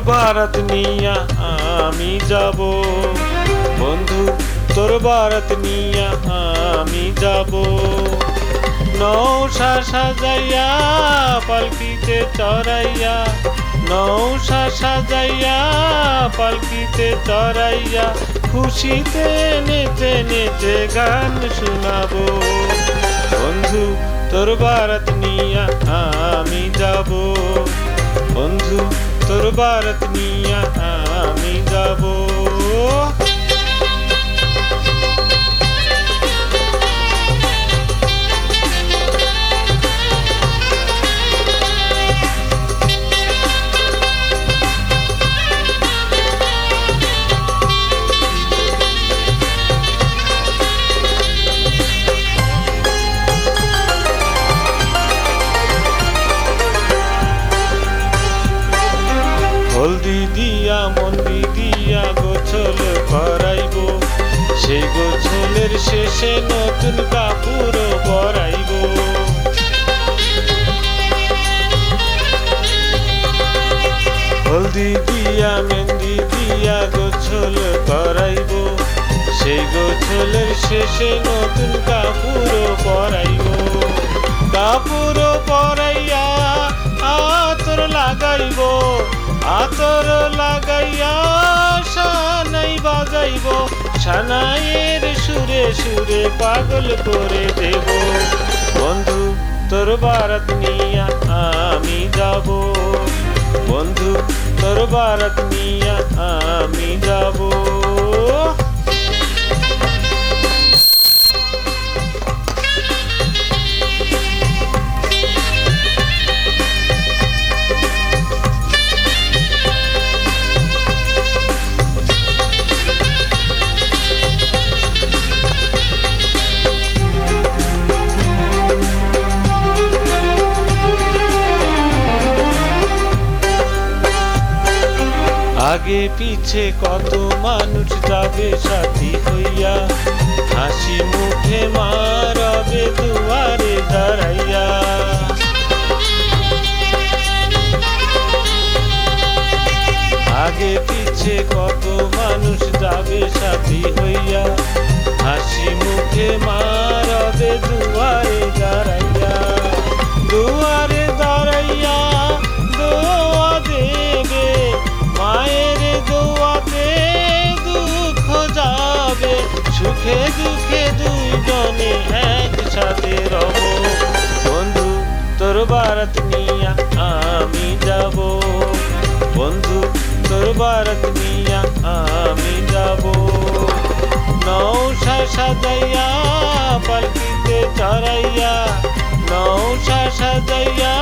বারাত নিয়া আমি যাব, বন্ধু তোর বারাত নিয়া আমি যাব। নৌশা সাজাইয়া পালকিতে চড়াইয়া, নৌশা সাজাইয়া পালকিতে চড়াইয়া, খুশিতে নেচে নেচে গান শোনাবো। বন্ধু তোর বারাত নিয়া আমি যাব, বন্ধু তোর বারাত নিয়া আমি যাব। হলদি দিয়া মন্দি দিয়া গোছল করাইব, সেই গোছলের শেষে নতুন কাপড় পরাইব। হলদি দিয়া মেহেন্দি দিয়া গোছল করাইব, সেই গোছলের শেষে নতুন কাপড় পরাইব। কাপড় পরাইয়া আতর লাগাইব, আতর লাগাইয়া সানাই বাজাইব, সানাইয়ের সুরে সুরে পাগল করে দেব। বন্ধু তোর বারাত নিয়া আমি যাব, বন্ধু তোর বারাত নিয়া আমি যাব। আগে পিছে কত মানুষ যাবে সাথী হইয়া, হাসি মুখে মা রবে দুয়ারে দাঁড়াইয়া। আগে পিছে কত মানুষ যাবে সাথী হইয়া, হাসি মুখে মা রবে দুয়ারে দাঁড়াইয়া। দুয়ারে দাঁড়াইয়া দোয়া দেবে, মায়ের দোয়াতে দুঃখ যাবে, সুখে দুঃখে দুইজনে একসাথে রব। বন্ধু তোর বারাত নিয়া আমি যাব, বন্ধু তোর বারাত নিয়া আমি যাব। নৌশা সাজাইয়া পালকিতে চড়াইয়া, নৌশা সাজাইয়া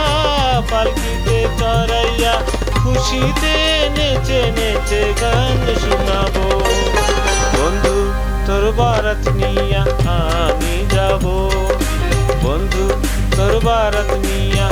পালকিতে চড়াইয়া, খুশিতে নেচে নেচে গান শোনাবো। বন্ধু তোর বারাত নিয়া আমি যাব, বন্ধু তোর বারাত নিয়া